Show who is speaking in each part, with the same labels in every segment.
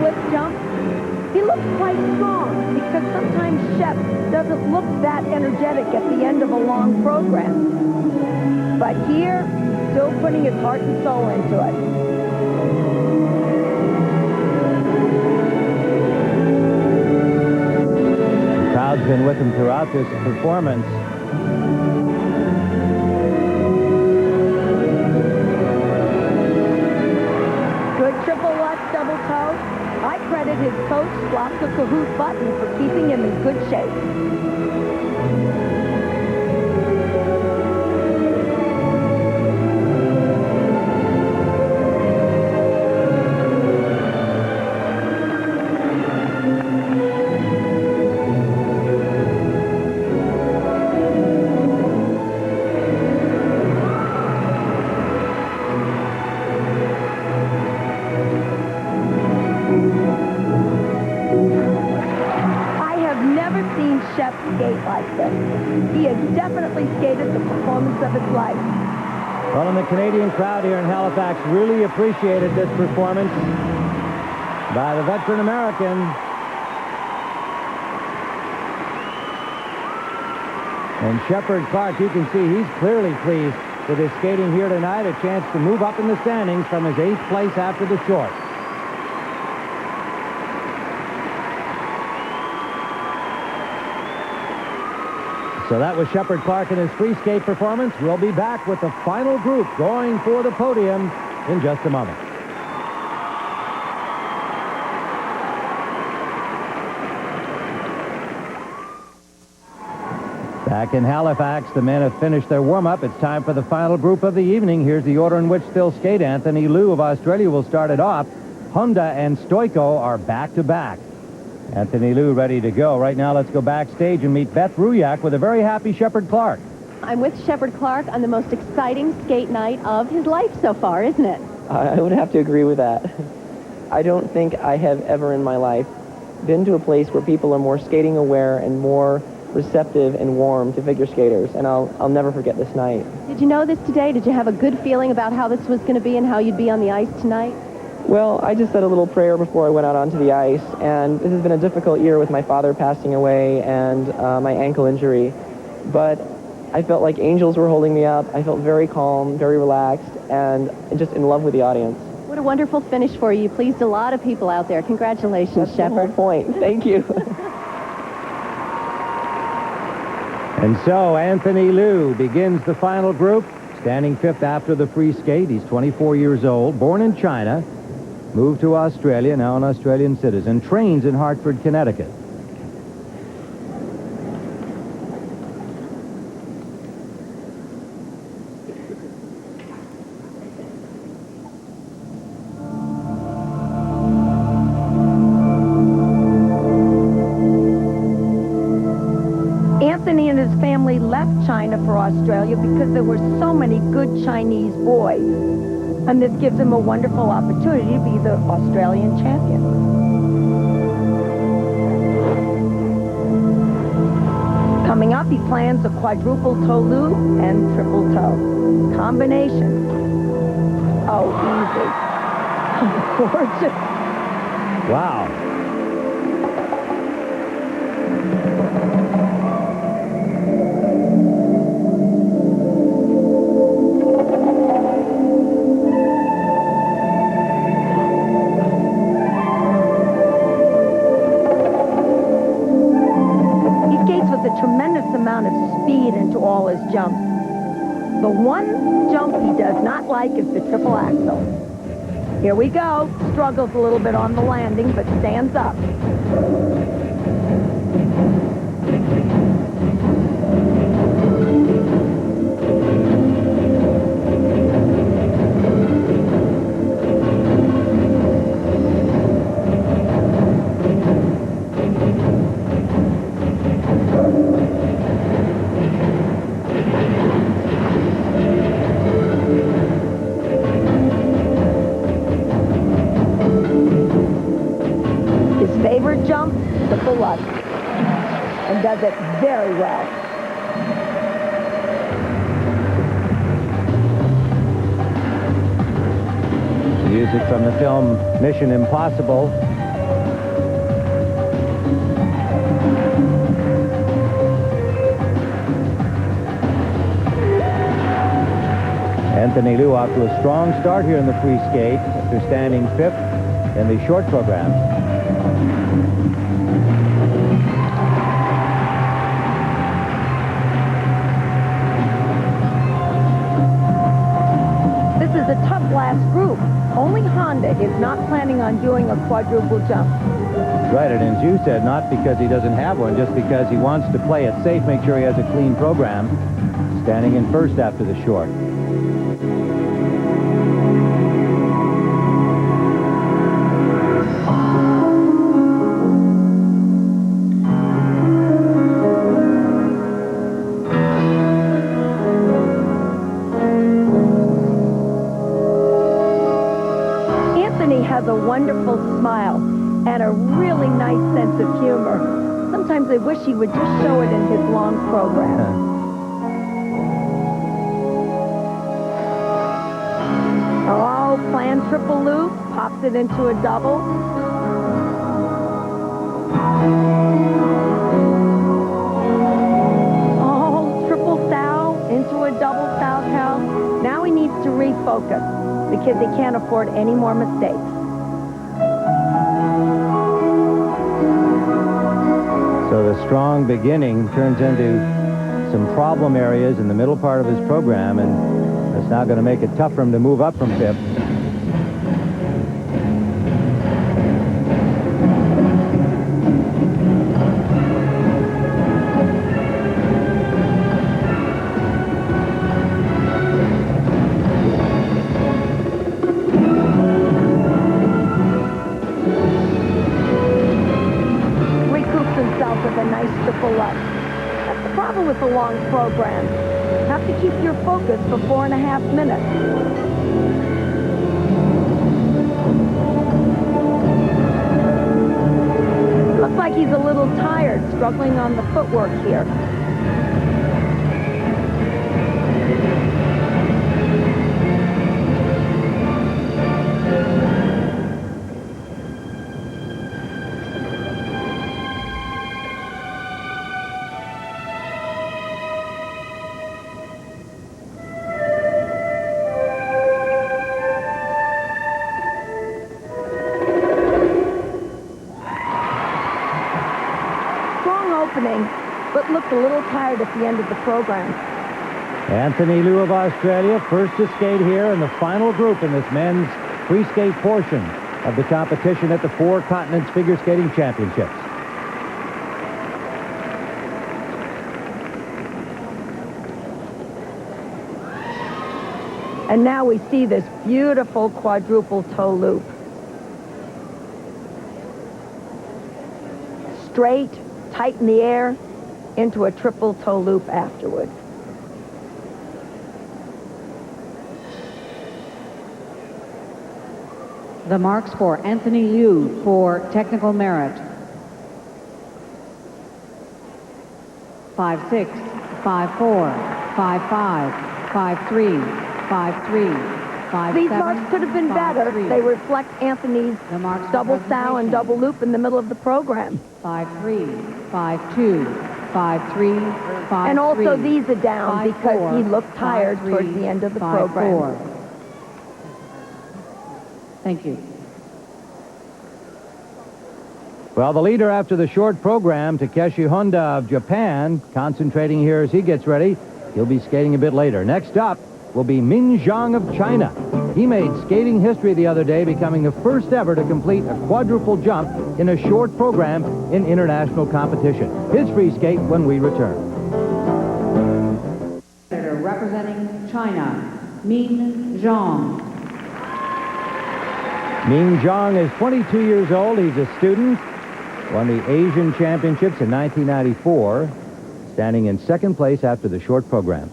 Speaker 1: flip jump, he looks quite strong because sometimes Shep doesn't look that energetic at the end of a long program. But here, still putting his heart and soul into it.
Speaker 2: The crowd's been with him throughout this performance.
Speaker 1: Good triple Lutz double toe. I credit his coach, Slafka Kahoot Button, for keeping him in good shape. Shep skate like this. He has definitely skated the performance of his life.
Speaker 2: Well, and the Canadian crowd here in Halifax really appreciated this performance by the veteran American. And Shepard Clark, you can see he's clearly pleased with his skating here tonight, a chance to move up in the standings from his 8th place after the short. So that was Shepard Clark in his free skate performance. We'll be back with the final group going for the podium in just a moment. Back in Halifax, the men have finished their warm-up. It's time for the final group of the evening. Here's the order in which they'll skate. Anthony Liu of Australia will start it off. Honda and Stoiko are back-to-back. Anthony Liu ready to go. Right now, let's go backstage and meet Beth Ruyak with a very happy Shepard Clark.
Speaker 3: I'm with Shepard Clark on the most exciting skate night of his life so far, isn't it?
Speaker 4: I would have to agree with that. I don't think I have ever in my life been to a place where people are more skating aware and more receptive and warm to figure skaters, and I'll never forget this night.
Speaker 3: Did you know this today? Did you have a good feeling about how this was going to be and how you'd be on the ice tonight?
Speaker 4: Well, I just said a little prayer before I went out onto the ice, and this has been a difficult year with my father passing away and my ankle injury, but I felt like angels were holding me up. I felt very calm, very relaxed, and just in love with the audience.
Speaker 3: What a wonderful finish for you. You pleased a lot of people out there. Congratulations,
Speaker 4: That's
Speaker 3: Shepard.
Speaker 4: the whole point. Thank you.
Speaker 2: And so Anthony Liu begins the final group, standing 5th after the free skate. He's 24 years old, born in China, moved to Australia, now an Australian citizen, trains in Hartford, Connecticut.
Speaker 1: Anthony and his family left China for Australia because there were so many good Chinese boys. And this gives him a wonderful opportunity to be the Australian champion. Coming up, he plans a quadruple toe loop and triple toe. Combination. Oh, easy. Gorgeous.
Speaker 2: Wow.
Speaker 1: Amount of speed into all his jumps. The one jump he does not like is the triple axel. Here we go. Struggles a little bit on the landing, but stands up. Jump, triple Lutz, and does it very well.
Speaker 2: Music from the film Mission Impossible Anthony Liu off to a strong start here in the free skate after standing 5th in the short program.
Speaker 1: This is a tough last group. Only Honda is not planning on doing a quadruple jump.
Speaker 2: Right, and as you said, not because he doesn't have one, just because he wants to play it safe, make sure he has a clean program, standing in first after the short.
Speaker 1: Anthony has a wonderful smile and a really nice sense of humor. Sometimes I wish he would just show it in his long program. Oh, planned triple loop, pops it into a double. Oh, triple sow into a double sow cow. Now he needs to refocus because he can't afford any more mistakes.
Speaker 2: So the strong beginning turns into some problem areas in the middle part of his program, and that's now going to make it tough for him to move up from 5th.
Speaker 1: With a nice triple up. That's the problem with the long program. You have to keep your focus for 4.5 minutes. Looks like he's a little tired, struggling on the footwork here. But looked a little tired at the end of the program.
Speaker 2: Anthony Liu of Australia, first to skate here in the final group in this men's free skate portion of the competition at the Four Continents Figure Skating Championships.
Speaker 1: And now we see this beautiful quadruple toe loop. Straight, tight in the air, into a triple toe loop afterwards.
Speaker 5: The marks for Anthony Liu for technical merit. 5.6, 5.4, 5.5, 5.3, 5.3, 5.7.
Speaker 1: These marks could have been better. They reflect Anthony's double sow and double loop in the middle of the program.
Speaker 5: 5.3, 5.2, 5.3, 5.3.
Speaker 1: And also these are down because he looked tired towards the end of the program.
Speaker 5: Thank you.
Speaker 2: Well, the leader after the short program, Takeshi Honda of Japan, concentrating here as he gets ready. He'll be skating a bit later. Next up will be Min Zhang of China. He made skating history the other day, becoming the first ever to complete a quadruple jump in a short program in international competition. His free skate when we return.
Speaker 5: Representing China, Min Zhang.
Speaker 2: Min Zhang is 22 years old. He's a student. Won the Asian Championships in 1994, standing in second place after the short program.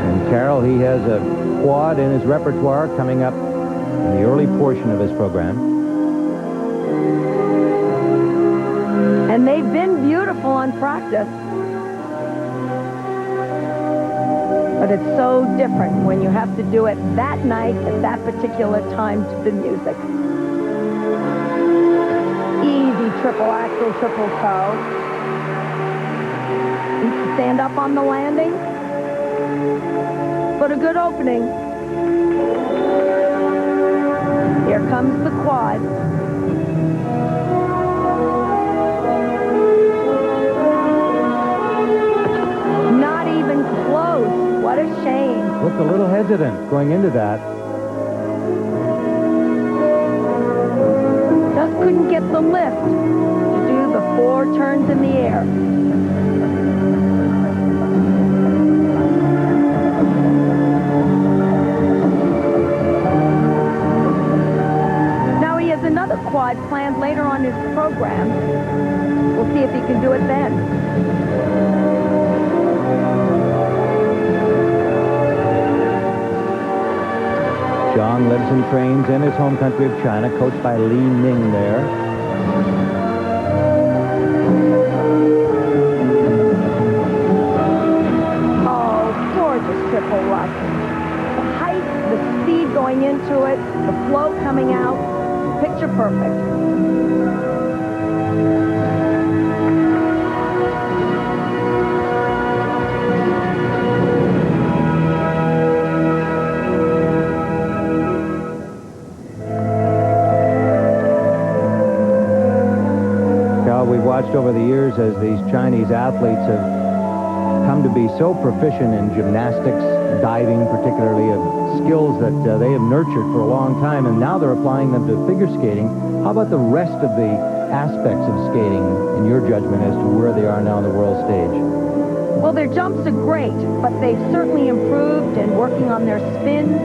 Speaker 2: And Carol, he has a quad in his repertoire coming up in the early portion of his program.
Speaker 1: And they've been beautiful on practice. But it's so different when you have to do it that night at that particular time to the music. triple axel, triple toe. Needs to stand up on the landing. But a good opening. Here comes the quad. Not even close. What a shame.
Speaker 2: Looked a little hesitant going into that.
Speaker 1: Just couldn't get the lift to do the 4 turns in the air. Now he has another quad planned later on his program. We'll see if he can do it then.
Speaker 2: Zhang lives and trains in his home country of China, coached by Li Ning there.
Speaker 1: Oh, gorgeous triple rush. The height, the speed going into it, the flow coming out, picture perfect.
Speaker 2: We've watched over the years as these Chinese athletes have come to be so proficient in gymnastics, diving particularly, of skills that they have nurtured for a long time, and now they're applying them to figure skating. How about the rest of the aspects of skating, in your judgment, as to where they are now on the world stage?
Speaker 1: Well, their jumps are great, but they've certainly improved in working on their spins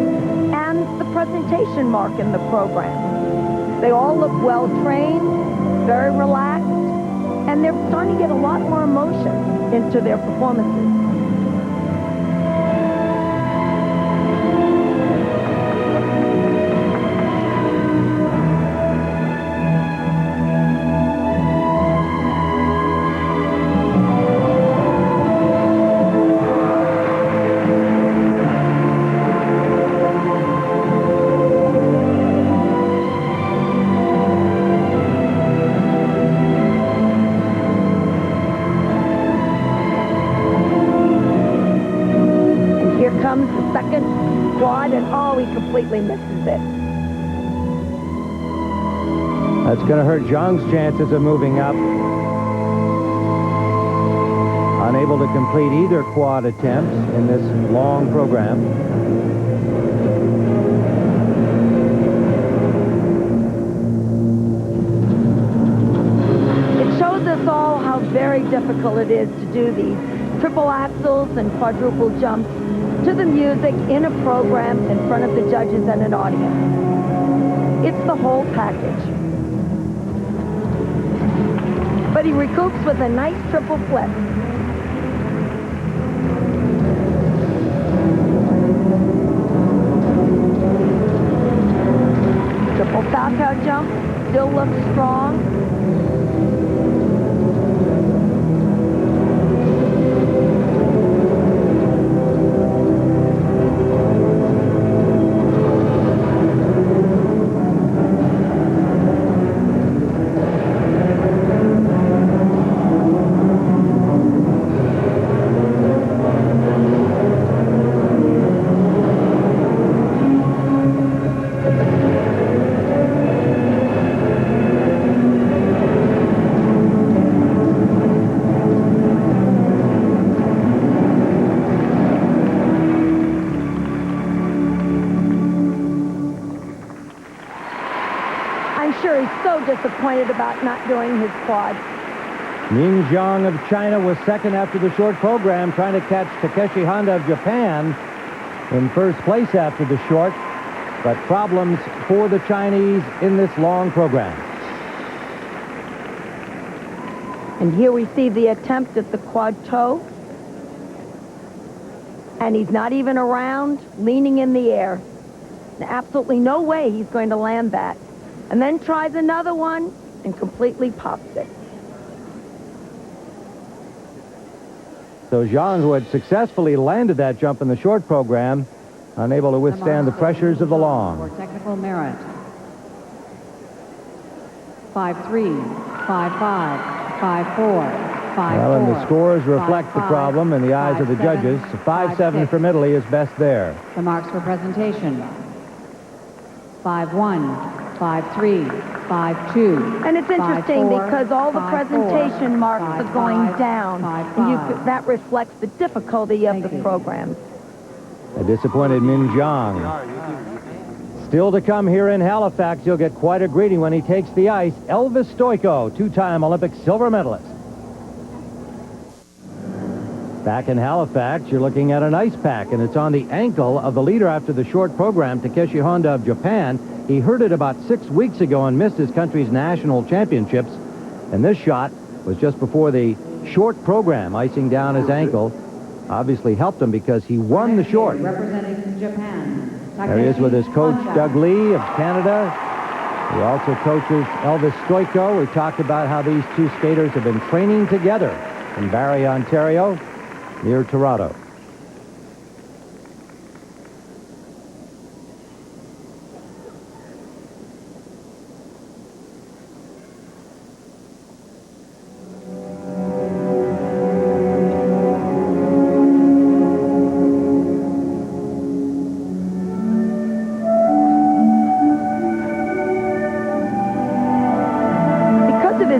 Speaker 1: and the presentation mark in the program. They all look well trained, very relaxed, and they're starting to get a lot more emotion into their performances. Comes the second quad, and oh, he completely misses it.
Speaker 2: That's going to hurt Zhang's chances of moving up. Unable to complete either quad attempt in this long program.
Speaker 1: It shows us all how very difficult it is to do these triple axels and quadruple jumps to the music in a program in front of the judges and an audience. It's the whole package. But he recoups with a nice triple flip. Triple Falcao jump still looks strong. Disappointed about not doing his quad.
Speaker 2: Ying Zhang of China was second after the short program, trying to catch Takeshi Honda of Japan in first place after the short, but problems for the Chinese in this long program.
Speaker 1: And here we see the attempt at the quad toe. And he's not even around, leaning in the air. Absolutely no way he's going to land that. And then tries another one and completely pops it.
Speaker 2: So Zhang, who had successfully landed that jump in the short program, unable to withstand the pressures of the long.
Speaker 5: For technical merit. 5-3. 5-5, 5-4, 5-4.
Speaker 2: Well, and the scores reflect the
Speaker 5: 5-5,
Speaker 2: problem in the eyes of the
Speaker 5: 5-7,
Speaker 2: judges. 5-7 from Italy is best there.
Speaker 5: The marks for presentation. 5-1, 5-3, 5-2.
Speaker 1: And it's interesting
Speaker 5: 5-4,
Speaker 1: because all the
Speaker 5: 5-4,
Speaker 1: presentation marks are going
Speaker 5: 5-5,
Speaker 1: down.
Speaker 5: 5-5.
Speaker 1: And that reflects the difficulty of
Speaker 5: Thank
Speaker 1: the
Speaker 5: you.
Speaker 1: program.
Speaker 2: A disappointed Min Jiang. Still to come here in Halifax, you'll get quite a greeting when he takes the ice. Elvis Stoico, two-time Olympic silver medalist. Back in Halifax, you're looking at an ice pack, and it's on the ankle of the leader after the short program, Takeshi Honda of Japan. He hurt it about 6 weeks ago and missed his country's national championships. And this shot was just before the short program, icing down his ankle. Obviously helped him because he won the short.
Speaker 5: Representing Japan.
Speaker 2: There he is with his coach, Doug Lee of Canada. He also coaches Elvis Stoico. We talked about how these two skaters have been training together in Barrie, Ontario, near Toronto.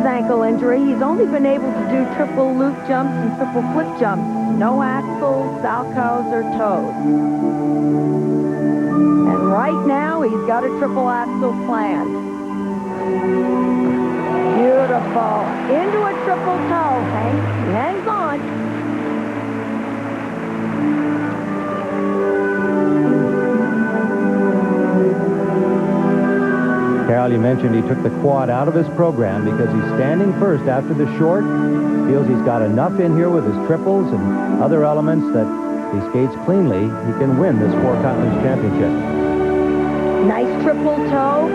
Speaker 1: Ankle injury, he's only been able to do triple loop jumps and triple flip jumps. No axles, salchows, or toes. And right now, he's got a triple axel planned. Beautiful. Into a triple toe. He hangs on.
Speaker 2: Carol, you mentioned he took the quad out of his program because he's standing first after the short. Feels he's got enough in here with his triples and other elements that if he skates cleanly, he can win this Four Continents Championship.
Speaker 1: Nice triple toe.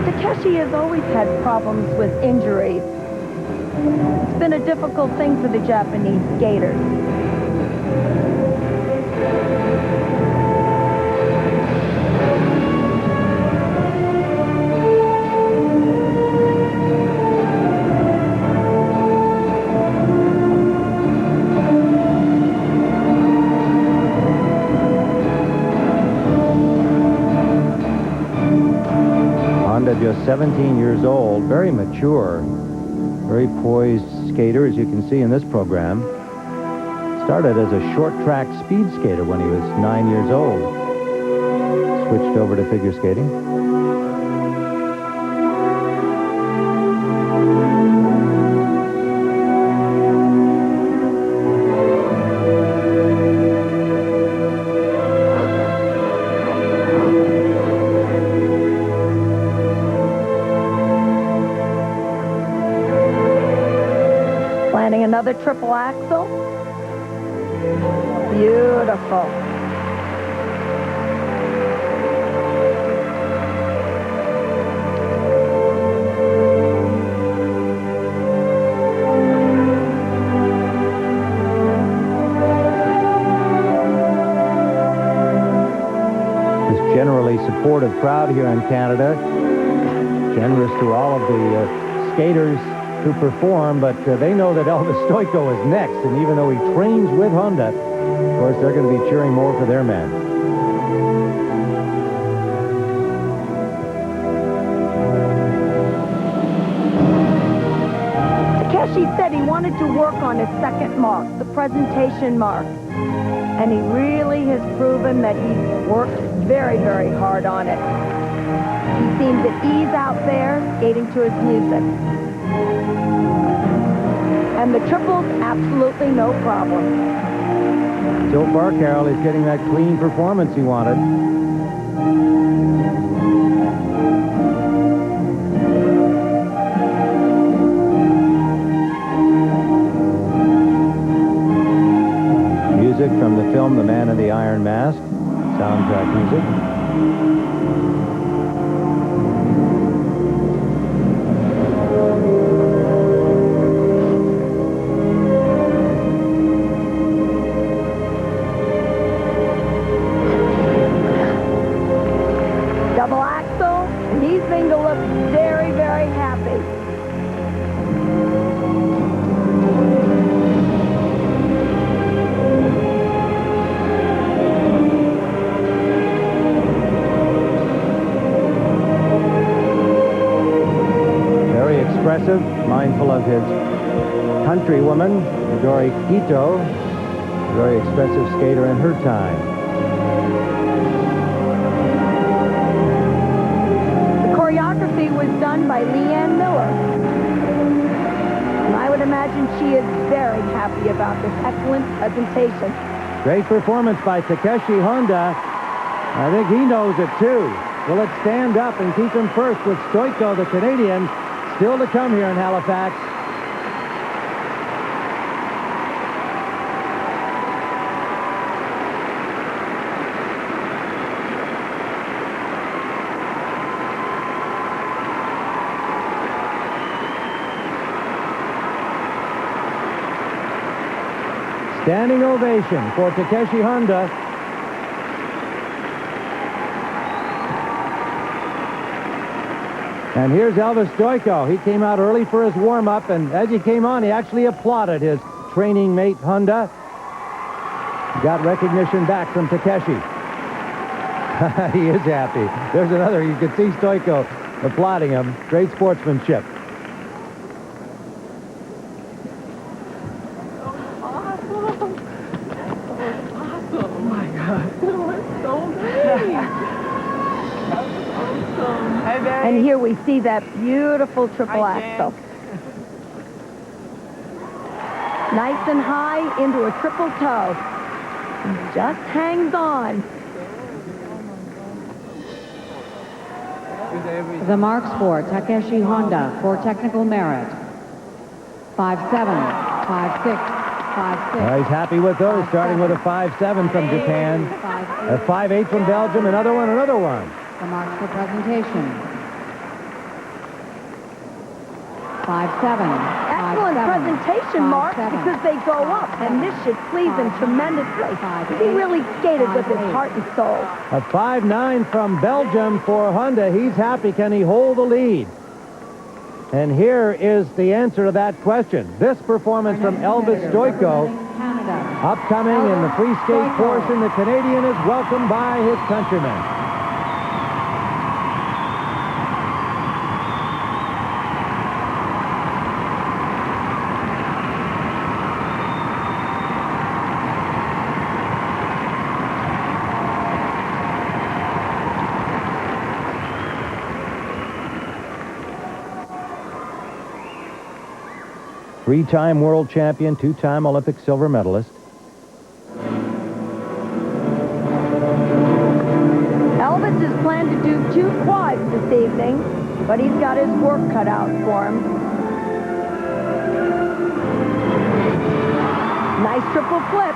Speaker 1: Takeshi has always had problems with injuries. It's been a difficult thing for the Japanese skaters.
Speaker 2: Just 17 years old, very mature, very poised skater, as you can see in this program. Started as a short track speed skater when he was 9 years old. Switched over to figure skating.
Speaker 1: Another triple axel. Beautiful.
Speaker 2: This generally supportive crowd here in Canada, generous to all of the skaters who perform, but they know that Elvis Stoico is next, and even though he trains with Honda, of course, they're going to be cheering more for their man.
Speaker 1: Takeshi said he wanted to work on his second mark, the presentation mark, and he really has proven that he's worked very, very hard on it. He seems at ease out there, skating to his music. And the triples, absolutely no problem.
Speaker 2: So far, Carol, he's getting that clean performance he wanted. Music from the film The Man in the Iron Mask, soundtrack music. expressive, mindful of his countrywoman, Midori Ito, a very expressive skater in her time.
Speaker 1: The choreography was done by Leanne Miller. And I would imagine she is very happy about this excellent presentation.
Speaker 2: Great performance by Takeshi Honda. I think he knows it too. Will it stand up and keep him first with Stoiko, the Canadian, still to come here in Halifax? Standing ovation for Takeshi Honda. And here's Elvis Stoiko. He came out early for his warm-up, and as he came on, he actually applauded his training mate, Honda. Got recognition back from Takeshi. He is happy. There's another. You can see Stoiko applauding him. Great sportsmanship.
Speaker 1: And here we see that beautiful triple axel. Nice and high into a triple toe. Just hangs on.
Speaker 5: The marks for Takeshi Honda for technical merit. 5'7", 5'6", 5'6".
Speaker 2: He's happy with those, starting with a 5'7" from Japan, a 5'8" from Belgium, another one.
Speaker 5: The marks for presentation. 5'7".
Speaker 1: Excellent presentation, Mark, because they go up, and this should please him tremendously. He really skated with his heart and soul.
Speaker 2: A 5'9" from Belgium for Honda. He's happy. Can he hold the lead? And here is the answer to that question. This performance from Elvis Stoiko, upcoming in the free skate portion. The Canadian is welcomed by his countrymen. Three-time world champion, two-time Olympic silver medalist.
Speaker 1: Elvis has planned to do 2 quads this evening, but he's got his work cut out for him. Nice triple flip.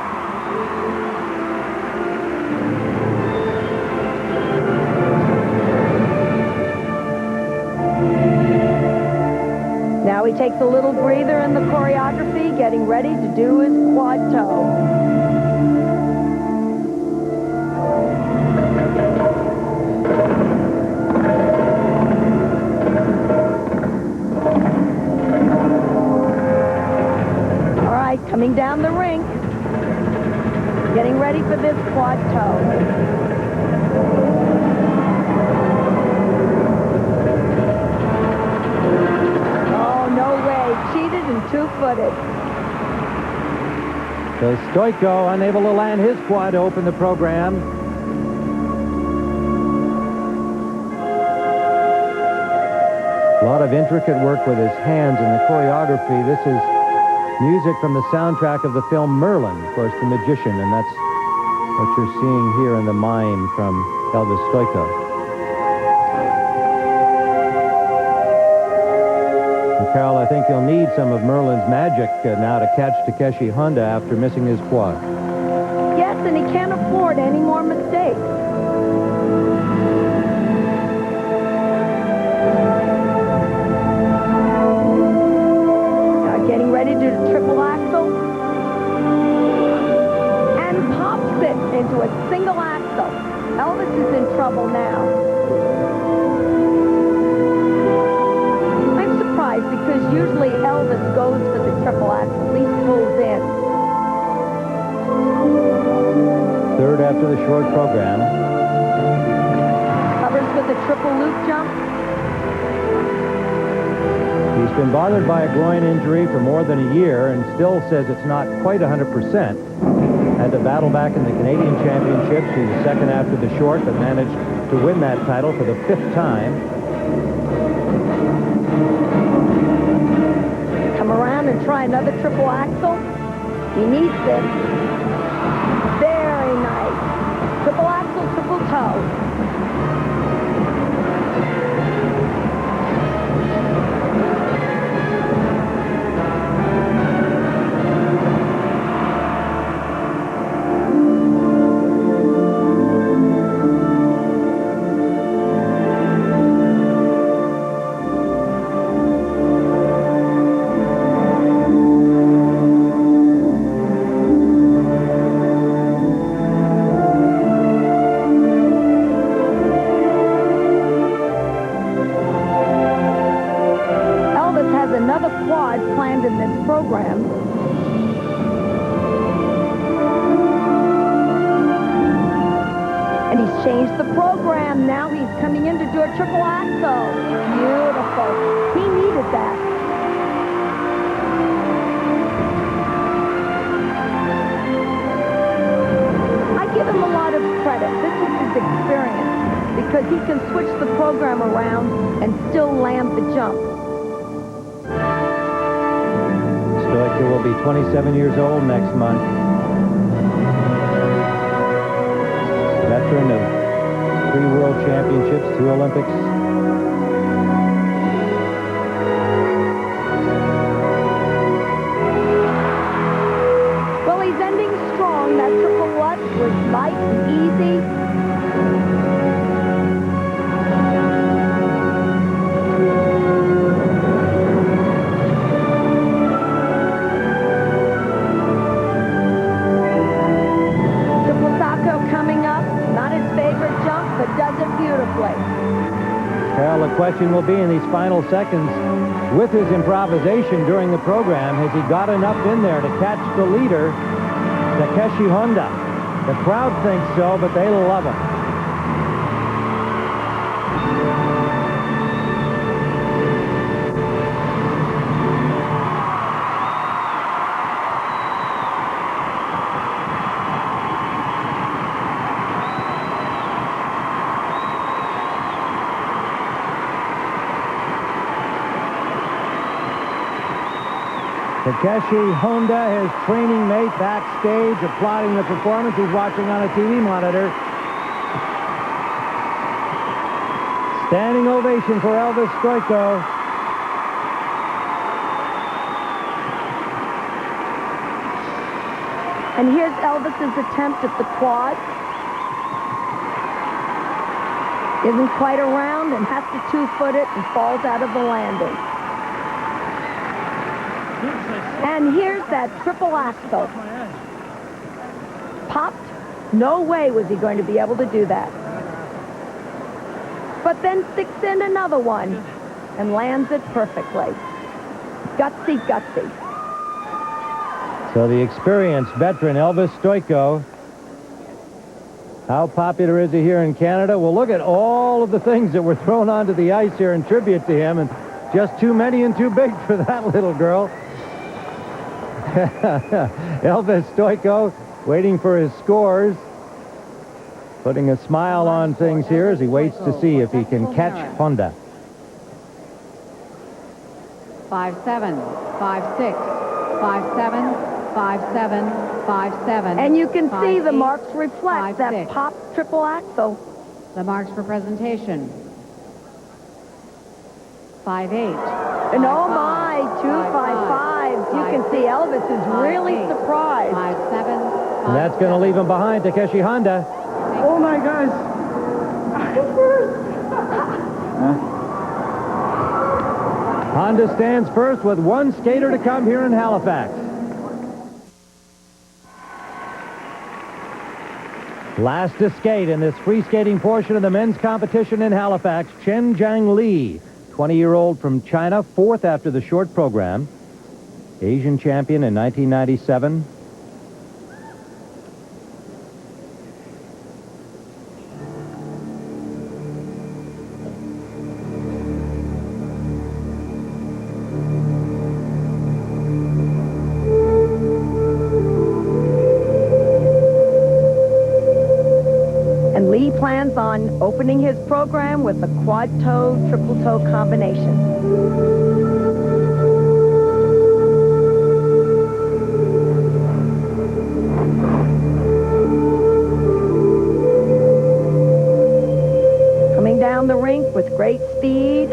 Speaker 1: Now he takes a little breather in the choreography, getting ready to do his quad toe. All right, coming down the rink, getting ready for this quad toe. Cheated and two-footed.
Speaker 2: So Stoiko unable to land his quad to open the program. A lot of intricate work with his hands in the choreography. This is music from the soundtrack of the film Merlin, of course, The Magician, and that's what you're seeing here in the mime from Elvis Stoiko. Carol, I think you'll need some of Merlin's magic now to catch Takeshi Honda after missing his quad.
Speaker 1: Yes, and he can't afford any more mistakes. Now getting ready to do the triple axel. And pops it into a single axel. Elvis is in trouble now. Because usually Elvis goes for the triple axel, at least pulls in.
Speaker 2: Third after the short program.
Speaker 1: Covers with a triple loop jump.
Speaker 2: He's been bothered by a groin injury for more than a year and still says it's not quite 100%. Had to battle back in the Canadian Championships. He was second after the short, but managed to win that title for the 5th time.
Speaker 1: Come around and try another triple axel. He needs this. Very nice. Triple axel, triple toe. Another quad planned in this program. And he's changed the program. Now he's coming in to do a triple axel. Beautiful. He needed that. I give him a lot of credit. This is his experience because he can switch the program around and still land the jump.
Speaker 2: Stoico will be 27 years old next month. Veteran of 3 World Championships, 2 Olympics.
Speaker 1: Well, he's ending strong. That triple lutz was light and easy.
Speaker 2: Well, the question will be in these final seconds, with his improvisation during the program, has he got enough in there to catch the leader, Takeshi Honda? The crowd thinks so, but they love him. Takeshi Honda, his training mate, backstage, applauding the performance. He's watching on a TV monitor. Standing ovation for Elvis Stoico.
Speaker 1: And here's Elvis's attempt at the quad. Isn't quite around and has to 2-foot it and falls out of the landing. And here's that triple axel. Popped. No way was he going to be able to do that. But then sticks in another one and lands it perfectly. Gutsy, gutsy.
Speaker 2: So the experienced veteran Elvis Stoico. How popular is he here in Canada? Well, look at all of the things that were thrown onto the ice here in tribute to him, and just too many and too big for that little girl. Elvis Stoico waiting for his scores, putting a smile on things here as he waits to see if he can catch Honda.
Speaker 5: 5-7, 5-6, 5-7, 5-7, 5-7.
Speaker 1: And you can see the
Speaker 5: 5-8,
Speaker 1: marks reflect that
Speaker 5: 5-6.
Speaker 1: pop triple axel.
Speaker 5: The marks for presentation. 5-8.
Speaker 1: And oh my, 2-5-5. You can see Elvis is really surprised.
Speaker 5: 5-7.
Speaker 2: And that's going to leave him behind Takeshi Honda.
Speaker 6: Oh my gosh.
Speaker 2: Honda stands first with 1 skater to come here in Halifax. Last to skate in this free skating portion of the men's competition in Halifax, Chen Jiang Li, 20-year-old from China, 4th after the short program. Asian champion in 1997.
Speaker 1: plans on opening his program with a quad-toe, triple-toe combination. Coming down the rink with great speed.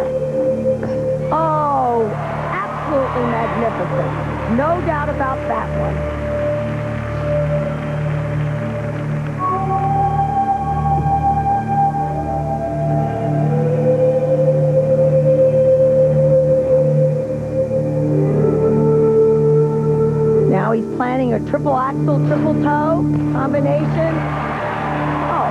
Speaker 1: Oh, absolutely magnificent. No doubt about that one. Now he's planning a triple axel, triple toe combination. Oh,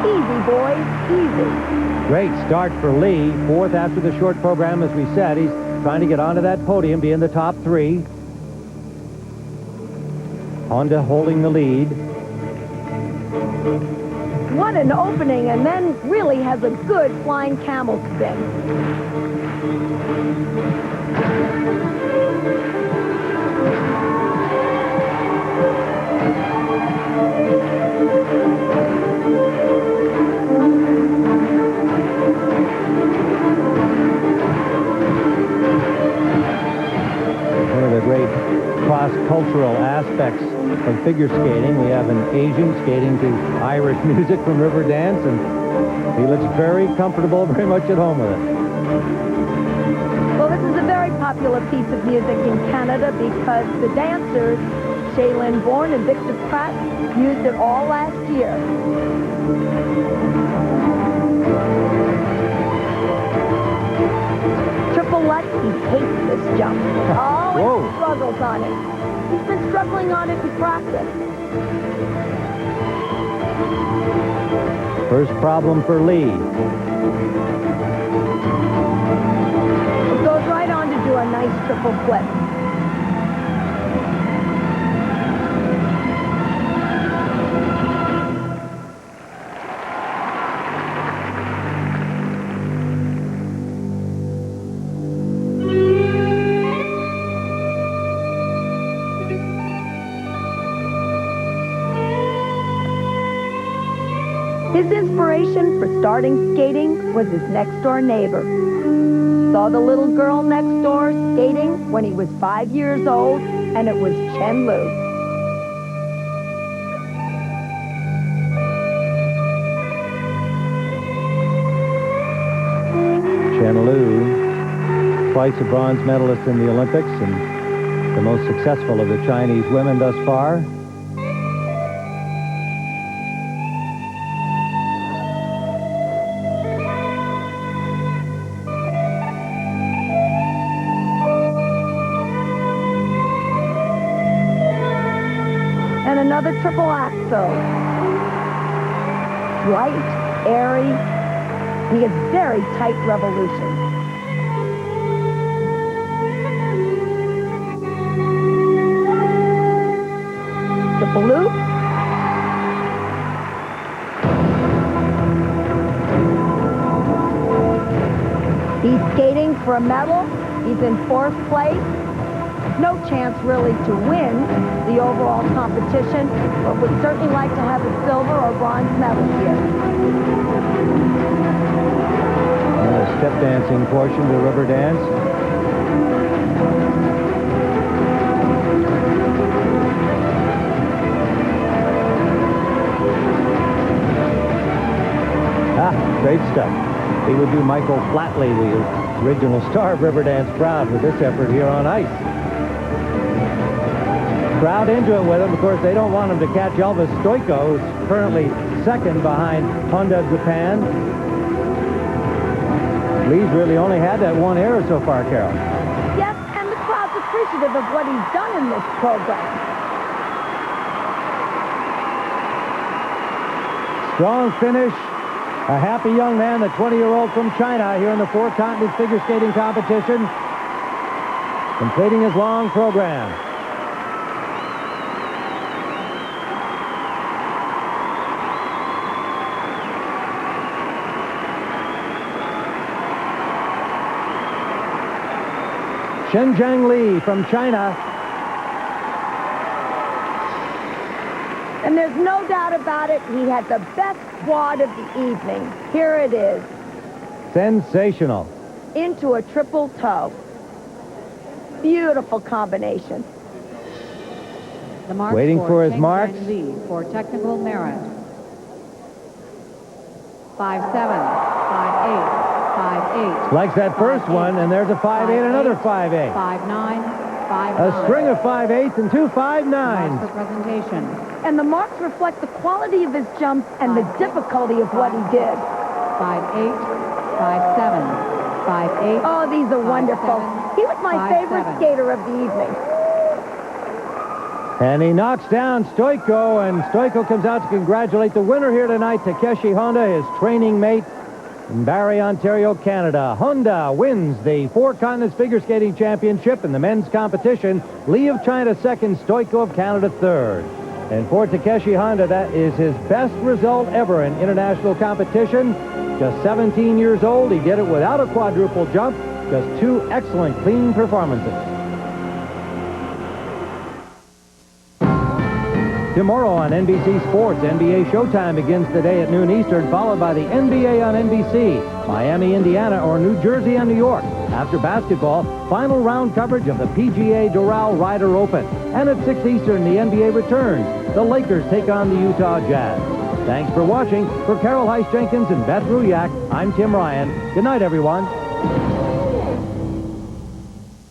Speaker 1: easy, boys, easy.
Speaker 2: Great start for Lee. Fourth after the short program, as we said. He's trying to get onto that podium, be in the top three. Honda holding the lead.
Speaker 1: What an opening, and then really has a good flying camel spin.
Speaker 2: One of the great cross-cultural aspects of figure skating. We have an Asian skating to Irish music from Riverdance, and he looks very comfortable, very much at home with it.
Speaker 1: Well, this is a very popular piece of music in Canada because the dancers, Shaylin Bourne and Victor Pratt, used it all last year. Triple Lutz, he hates this jump. Oh,
Speaker 2: Whoa.
Speaker 1: he struggles on it. He's been struggling on it in practice.
Speaker 2: First problem for Lee.
Speaker 1: It goes right on to do a nice triple flip. His inspiration for starting skating was his next-door neighbor. Saw the little girl next door skating when he was 5 years old, and it was Chen Lu.
Speaker 2: Chen Lu, twice a bronze medalist in the Olympics and the most successful of the Chinese women thus far.
Speaker 1: And another triple axel. Light, airy, and he has very tight revolutions. Triple loop. He's skating for a medal. He's in fourth place. No chance really to win the overall competition, but would certainly like to have a silver or bronze medal here.
Speaker 2: And a step dancing portion to Riverdance. Great stuff. He would do Michael Flatley, the original star of Riverdance, proud with this effort here on ice. Crowd into it with him. Of course, they don't want him to catch Elvis Stoiko, who's currently second behind Honda Japan. Lee's really only had that one error so far, Carol.
Speaker 1: Yes, and the crowd's appreciative of what he's done in this program.
Speaker 2: Strong finish. A happy young man, the 20-year-old from China, here in the four-continent figure skating competition, completing his long program. Shenzheng Li from China.
Speaker 1: And there's no doubt about it, he had the best quad of the evening. Here it is,
Speaker 2: Sensational.
Speaker 1: into a triple toe. Beautiful combination.
Speaker 5: The mark
Speaker 2: Waiting for his
Speaker 5: Cheng
Speaker 2: marks.
Speaker 5: Zhang Li for technical merit. 5'7", 5'8", 5'8".
Speaker 2: Likes that first
Speaker 5: 5'8",
Speaker 2: one, and there's a 5'8", another 5'8".
Speaker 5: 5'9", 5'9".
Speaker 2: A string of 5'8s and two
Speaker 5: Marks for
Speaker 2: 5'9s.
Speaker 5: presentation.
Speaker 1: And the marks reflect the quality of his jump and the difficulty of what he did.
Speaker 5: 5'8", 5'7", 5'8".
Speaker 1: Oh, these are wonderful.
Speaker 5: 5'7",
Speaker 1: He was my favorite
Speaker 5: 5'7".
Speaker 1: skater of the evening.
Speaker 2: And he knocks down Stoiko, and Stoiko comes out to congratulate the winner here tonight, Takeshi Honda, his training mate in Barrie, Ontario, Canada. Honda wins the Four Continents Figure Skating Championship in the men's competition. Lee of China second, Stoiko of Canada third. And for Takeshi Honda, that is his best result ever in international competition. Just 17 years old, he did it without a quadruple jump. Just two excellent clean performances. Tomorrow on NBC Sports, NBA Showtime begins today at noon Eastern, followed by the NBA on NBC, Miami, Indiana, or New Jersey and New York. After basketball, final round coverage of the PGA Doral Ryder Open. And at 6 Eastern, the NBA returns. The Lakers take on the Utah Jazz. Thanks for watching. For Carol Heiss-Jenkins and Beth Ruyak, I'm Tim Ryan. Good night, everyone.